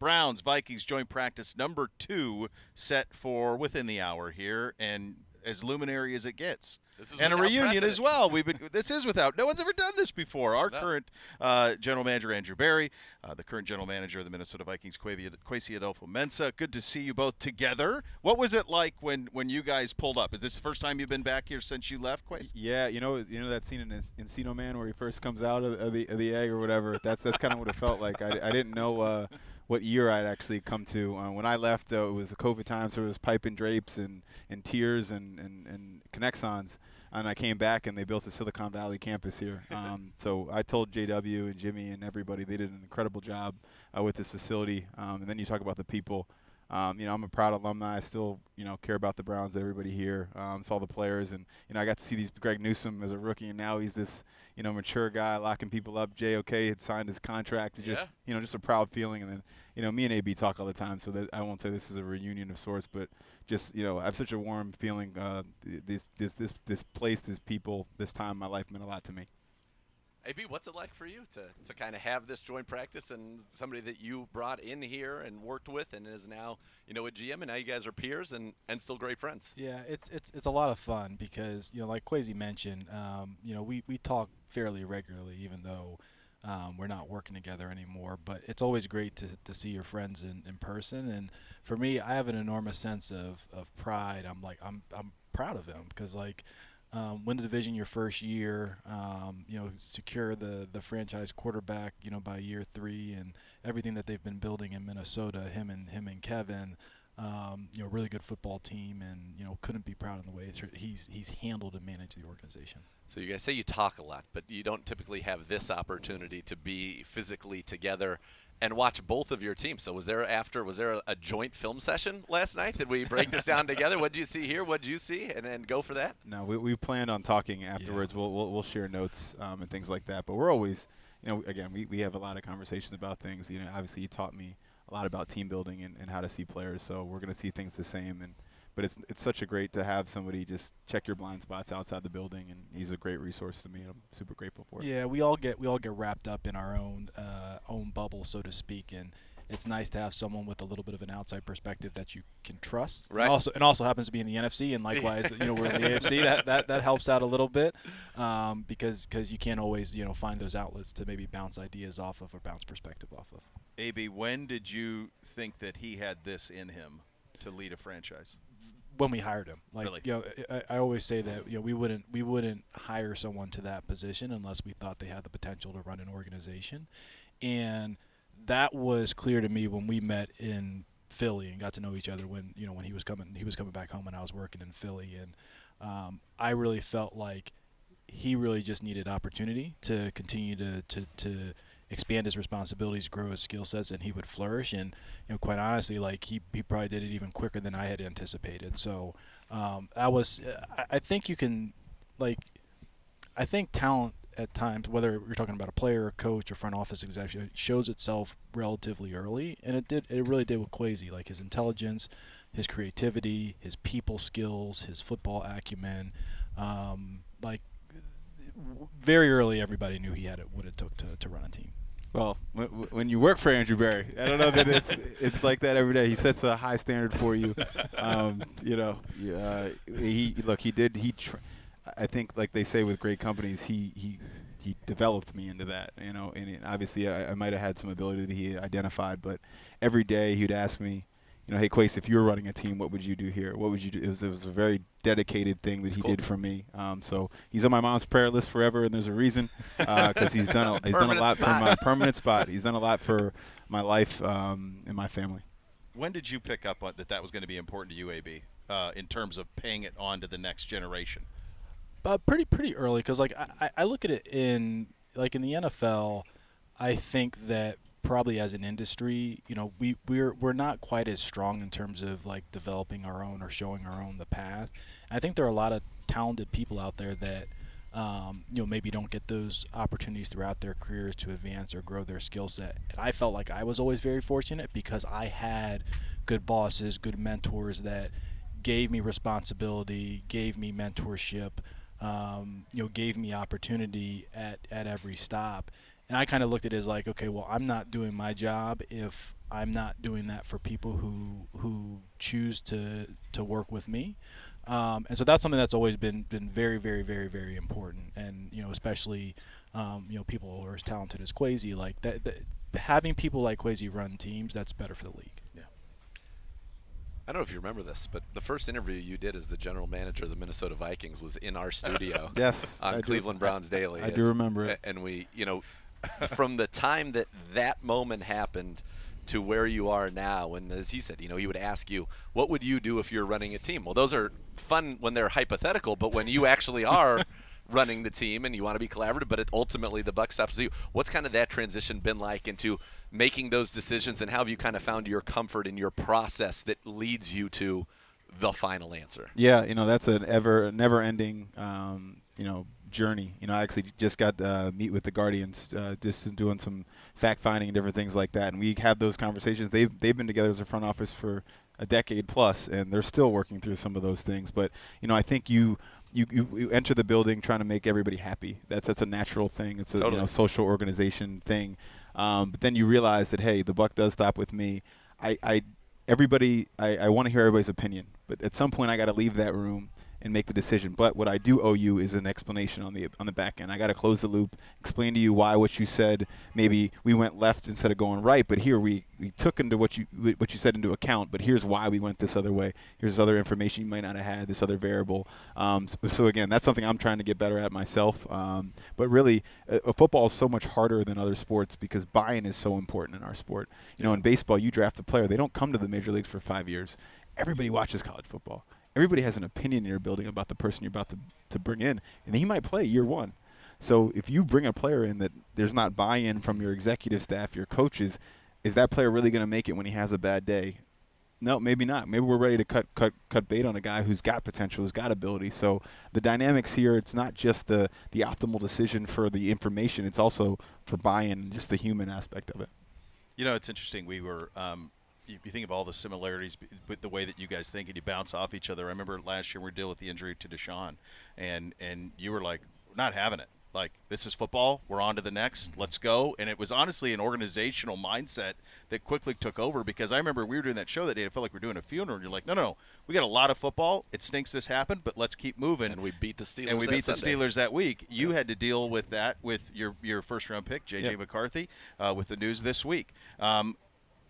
Browns Vikings joint practice number 2 set for within the hour here, and as luminary as it gets. This is And a without reunion precedent. as well. This is without. No one's ever done this before. Our No. current general manager Andrew Barry, the current general manager of the Minnesota Vikings, Kwesi Adofo Mensah. Good to see you both together. What was it like when you guys pulled up? Is this the first time you've been back here since you left, Kwesi? Yeah, you know that scene in Encino Man where he first comes out of the egg or whatever. That's kind of what it felt like. I didn't know what year I'd actually come to. When I left, it was a COVID time, so it was pipe and drapes and tears and Connexons. And I came back, and they built a Silicon Valley campus here. So I told JW and Jimmy and everybody they did an incredible job with this facility. And then you talk about the people. I'm a proud alumni. I still, care about the Browns. Everybody here, saw the players, and I got to see Greg Newsome as a rookie, and now he's this, mature guy locking people up. JOK had signed his contract. Just, just a proud feeling. And then, me and AB talk all the time, so that I won't say this is a reunion of sorts, but just, I have such a warm feeling. This place, these people, this time in my life meant a lot to me. AB, what's it like for you to kind of have this joint practice and somebody that you brought in here and worked with and is now, a GM, and now you guys are peers and still great friends? Yeah, it's a lot of fun because, like Kwesi mentioned, we talk fairly regularly, even though we're not working together anymore. But it's always great to see your friends in person. And for me, I have an enormous sense of pride. I'm proud of him because, win the division your first year, secure the franchise quarterback, by year 3, and everything that they've been building in Minnesota, him and Kevin, really good football team, and couldn't be proud of the way he's handled and managed the organization. So you guys say you talk a lot, but you don't typically have this opportunity to be physically together and watch both of your teams. So was there a joint film session last night? Did we break this down together? What did you see here? What did you see? And then go for that? No, we planned on talking afterwards. Yeah. We'll share notes and things like that. But we're always, again, we have a lot of conversations about things. Obviously he taught me a lot about team building and how to see players. So we're going to see things the same. But it's such a great to have somebody just check your blind spots outside the building, and he's a great resource to me. I'm super grateful for it. Yeah, we all get wrapped up in our own bubble, so to speak, and it's nice to have someone with a little bit of an outside perspective that you can trust. Right. And also happens to be in the NFC, and likewise, we're in the AFC. That helps out a little bit because you can't always find those outlets to maybe bounce ideas off of or bounce perspective off of. AB, when did you think that he had this in him to lead a franchise? When we hired him, Really? I always say that we wouldn't hire someone to that position unless we thought they had the potential to run an organization, and that was clear to me when we met in Philly and got to know each other. When he was coming back home and I was working in Philly, and I really felt like he really just needed opportunity to continue to expand his responsibilities, grow his skill sets, and he would flourish. And quite honestly, he probably did it even quicker than I had anticipated. So I think you can, I think talent at times, whether you're talking about a player, a coach, or front office executive, shows itself relatively early, and it really did with Kwesi. His intelligence, his creativity, his people skills, his football acumen, very early, everybody knew he had what it took to run a team. Well, when you work for Andrew Barry, I don't know that it's like that every day. He sets a high standard for you. I think, like they say with great companies, he developed me into that. And obviously I might have had some ability that he identified, but every day he'd ask me, hey, Kwesi, if you were running a team, what would you do here? What would you do? It was a very dedicated thing that he did for me. So he's on my mom's prayer list forever, and there's a reason because he's done a lot for my permanent spot. He's done a lot for my life and my family. When did you pick up on that was going to be important to you, AB, in terms of paying it on to the next generation? Pretty early, because I look at it in the NFL. I think that probably as an industry, we're not quite as strong in terms of developing our own or showing our own the path. I think there are a lot of talented people out there that maybe don't get those opportunities throughout their careers to advance or grow their skill set. And I felt like I was always very fortunate because I had good bosses, good mentors that gave me responsibility, gave me mentorship, gave me opportunity at every stop. And I kind of looked at it as okay, well, I'm not doing my job if I'm not doing that for people who choose to work with me. And so that's something that's always been very, very, very, very important. And especially people who are as talented as Kwesi, like that having people like Kwesi run teams, that's better for the league. Yeah. I don't know if you remember this, but the first interview you did as the general manager of the Minnesota Vikings was in our studio. Yes, on I Cleveland Browns Daily. I do remember it. And we, from the time that moment happened to where you are now, and as he said, he would ask you, what would you do if you're running a team? Well, those are fun when they're hypothetical, but when you actually are running the team and you want to be collaborative, but ultimately the buck stops with you. What's kind of that transition been like into making those decisions, and how have you kind of found your comfort in your process that leads you to the final answer? Yeah, that's an never-ending, journey. I actually just got to meet with the Guardians, just doing some fact-finding and different things like that, and we have those conversations. They've been together as a front office for a decade plus, and they're still working through some of those things. But I think you enter the building trying to make everybody happy. That's a natural thing. It's a Totally. social organization thing. But then you realize that, hey, the buck does stop with me. I want to hear everybody's opinion, but at some point I got to leave that room and make the decision. But what I do owe you is an explanation on the back end. I got to close the loop, explain to you why what you said, maybe we went left instead of going right, but here we took into what you said into account, but here's why we went this other way. Here's other information you might not have had, this other variable. So again, that's something I'm trying to get better at myself. But really, football is so much harder than other sports because buy-in is so important in our sport. In baseball, you draft a player. They don't come to the major leagues for 5 years. Everybody watches college football. Everybody has an opinion in your building about the person you're about to bring in, and he might play year one. So if you bring a player in that there's not buy-in from your executive staff, your coaches, is that player really going to make it when he has a bad day? No, maybe not. Maybe we're ready to cut bait on a guy who's got potential, who's got ability. So the dynamics here, it's not just the optimal decision for the information. It's also for buy-in and just the human aspect of it. It's interesting. We were you think of all the similarities with the way that you guys think, and you bounce off each other. I remember last year we were dealing with the injury to Deshaun, and you were like, we're not having it. Like, this is football. We're on to the next. Let's go. And it was honestly an organizational mindset that quickly took over, because I remember we were doing that show that day. It felt like we were doing a funeral. And you're like, no. We got a lot of football. It stinks this happened, but let's keep moving. And we beat the Steelers. And we beat the Sunday. Steelers that week. You had to deal with that with your first-round pick, J.J. McCarthy, with the news this week.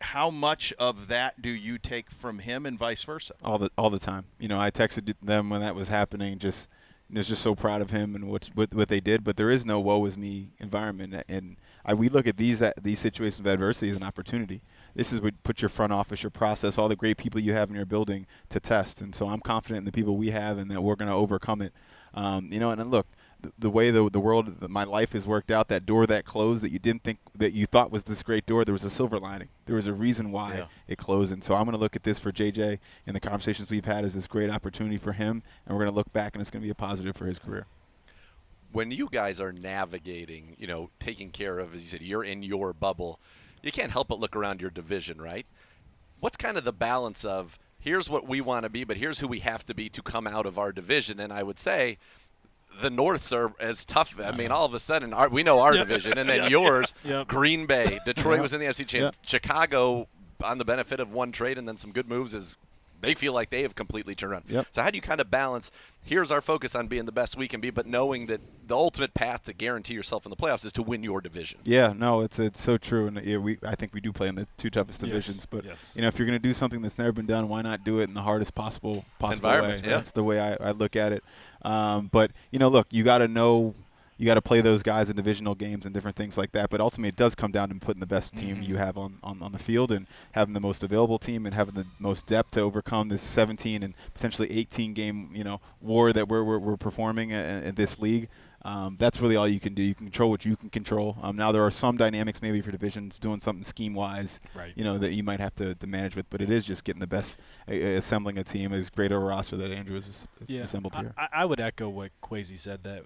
How much of that do you take from him and vice versa? All the time. I texted them when that was happening. Just just so proud of him and what they did. But there is no woe is me environment, and we look at these situations of adversity as an opportunity. This is what put your front office, your process, all the great people you have in your building to test. And so I'm confident in the people we have and that we're going to overcome it. And then look. The way the world, my life has worked out, that door that closed that you didn't think that you thought was this great door, there was a silver lining. There was a reason why it closed. And so I'm going to look at this for JJ and the conversations we've had as this great opportunity for him, and we're going to look back and it's going to be a positive for his career. When you guys are navigating, taking care of, as you said, you're in your bubble, you can't help but look around your division, right? What's kind of the balance of here's what we want to be, but here's who we have to be to come out of our division? And I would say the Norths are as tough. I mean, all of a sudden, we know our division, and then yours, Green Bay, Detroit was in the NFC Championship. Chicago, on the benefit of one trade and then some good moves, they feel like they have completely turned around. So how do you kind of balance, here's our focus on being the best we can be, but knowing that the ultimate path to guarantee yourself in the playoffs is to win your division? Yeah, no, it's so true. And I think we do play in the two toughest divisions. But, if you're going to do something that's never been done, why not do it in the hardest possible way? That's the way I look at it. But, look, you got to know. You got to play those guys in divisional games and different things like that. But ultimately, it does come down to putting the best team you have on the field and having the most available team and having the most depth to overcome this 17 and potentially 18 game war that we're performing in this league. That's really all you can do. You can control what you can control. Now there are some dynamics maybe for divisions doing something scheme-wise, that you might have to manage with. But it is just getting the best, assembling a team as great a roster that Andrew has assembled here. I would echo what Kwesi said, that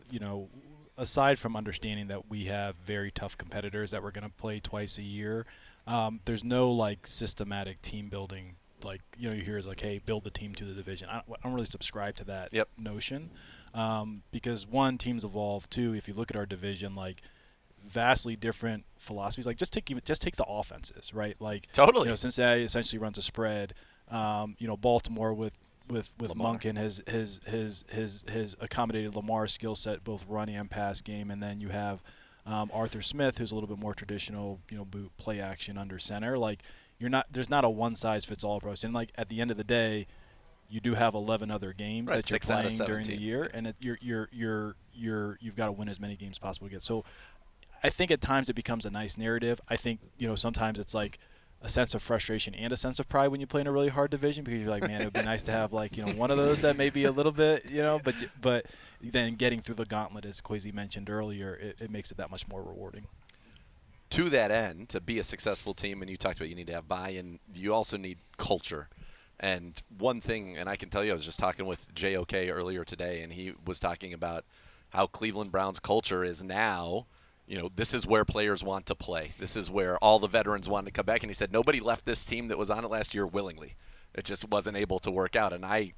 aside from understanding that we have very tough competitors that we're going to play twice a year, there's no systematic team building. You hear is hey, build the team to the division. I don't really subscribe to that notion, because one, teams evolve. Two, if you look at our division, vastly different philosophies. Like just take the offenses, right? Like Totally. You know, Cincinnati essentially runs a spread. You know, Baltimore with Lamar. Monken has accommodated Lamar's skill set, both run and pass game, and then you have Arthur Smith, who's a little bit more traditional, you know, boot play action under center. Like there's not a one size fits all approach. And like at the end of the day, you do have 11 other games that you're playing during the year, and you've got to win as many games as possible to get. So I think at times it becomes a nice narrative. I think, you know, sometimes it's like a sense of frustration and a sense of pride when you play in a really hard division, because you're like, man, it would be nice to have, like, you know, one of those that may be a little bit, you know, but then getting through the gauntlet, as Kwesi mentioned earlier, it makes it that much more rewarding. To that end, to be a successful team, and you talked about you need to have buy-in, you also need culture. And one thing, and I can tell you, I was just talking with JOK earlier today, and he was talking about how Cleveland Browns culture is now, you know, this is where players want to play. This is where all the veterans want to come back. And he said nobody left this team that was on it last year willingly. It just wasn't able to work out. And I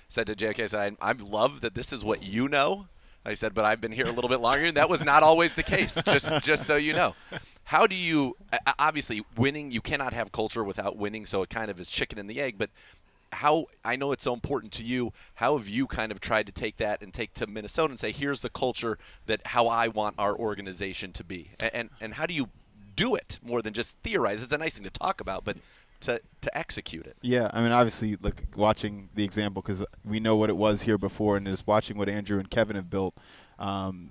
said to JOK, I said, I love that this is what you know. I said, but I've been here a little bit longer, and that was not always the case, just so you know. How do you – obviously, winning, you cannot have culture without winning, so it kind of is chicken and the egg. But how – I know it's so important to you. How have you kind of tried to take that and take to Minnesota and say, here's the culture that how I want our organization to be? And how do you do it more than just theorize? It's a nice thing to talk about, but to execute it. Yeah, I mean, obviously, look, watching the example, because we know what it was here before, and just watching what Andrew and Kevin have built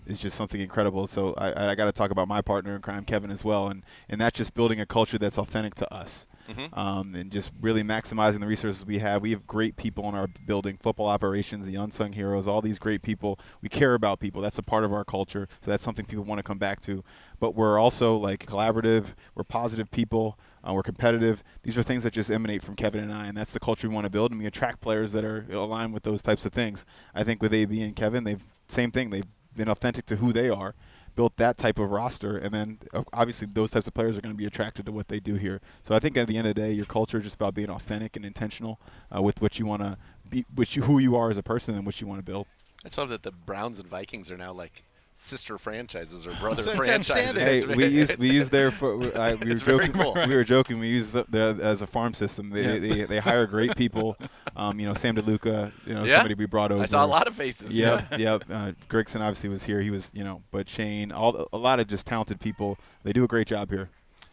is just something incredible. So I got to talk about my partner in crime, Kevin, as well, and that's just building a culture that's authentic to us. And just really maximizing the resources we have. We have great people in our building, football operations, the unsung heroes, all these great people. We care about people. That's a part of our culture, so that's something people want to come back to. But we're also like collaborative. We're positive people. We're competitive. These are things that just emanate from Kevin and I, and that's the culture we want to build, and we attract players that are aligned with those types of things. I think with AB and Kevin, same thing. They've been authentic to who they are, built that type of roster, and then obviously those types of players are going to be attracted to what they do here. So I think at the end of the day, your culture is just about being authentic and intentional with what you want to be, who you are as a person, and what you want to build. I just love that the Browns and Vikings are now like sister franchises or brother It's franchises. Hey, we use their we were joking. Cool. We were joking. We use them as a farm system. They hire great people. You know, Sam DeLuca. You know, somebody we brought over. I saw a lot of faces. Yep. Grigson obviously was here. He was, but Shane, a lot of just talented people. They do a great job here.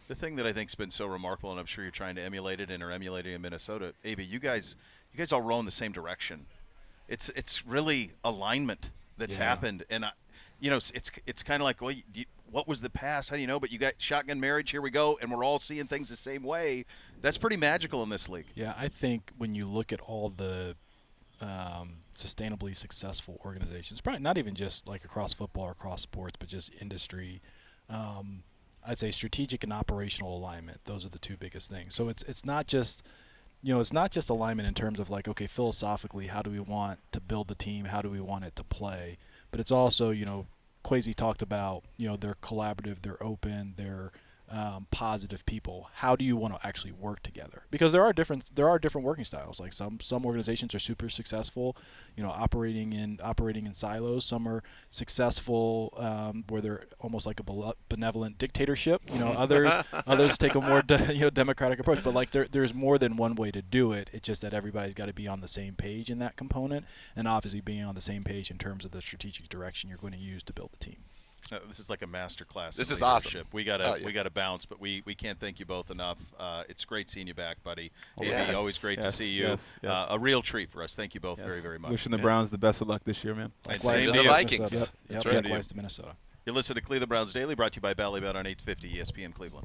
The thing that I think's been so remarkable, and I'm sure you're trying to emulate it and are emulating in Minnesota, AB, you guys all row in the same direction. It's really alignment that's happened, and it's kind of like, well, what was the past? How do you know? But you got shotgun marriage. Here we go, and we're all seeing things the same way. That's pretty magical in this league. Yeah, I think when you look at all the sustainably successful organizations, probably not even just like across football or across sports, but just industry, I'd say strategic and operational alignment. Those are the two biggest things. So it's not just it's not just alignment in terms of like, okay, philosophically, how do we want to build the team? How do we want it to play? But it's also, Kwesi talked about, they're collaborative, they're open, they're positive people. How do you want to actually work together? Because there are different working styles. Like some organizations are super successful, operating in silos. Some are successful where they're almost like a benevolent dictatorship. Others take a more democratic approach. But like there's more than one way to do it. It's just that everybody's got to be on the same page in that component, and obviously being on the same page in terms of the strategic direction you're going to use to build the team. This is like a master class. This in is leadership. awesome. We gotta bounce, but we can't thank you both enough. It's great seeing you back, buddy. Yes. Always great to see you. Yes. A real treat for us. Thank you both very, very much. Wishing the Browns the best of luck this year, man. And Same same to to the you. Vikings. Yep. That's right. Likewise to Minnesota. You listen to Cleveland Browns Daily, brought to you by Bally Bet on 850 ESPN Cleveland.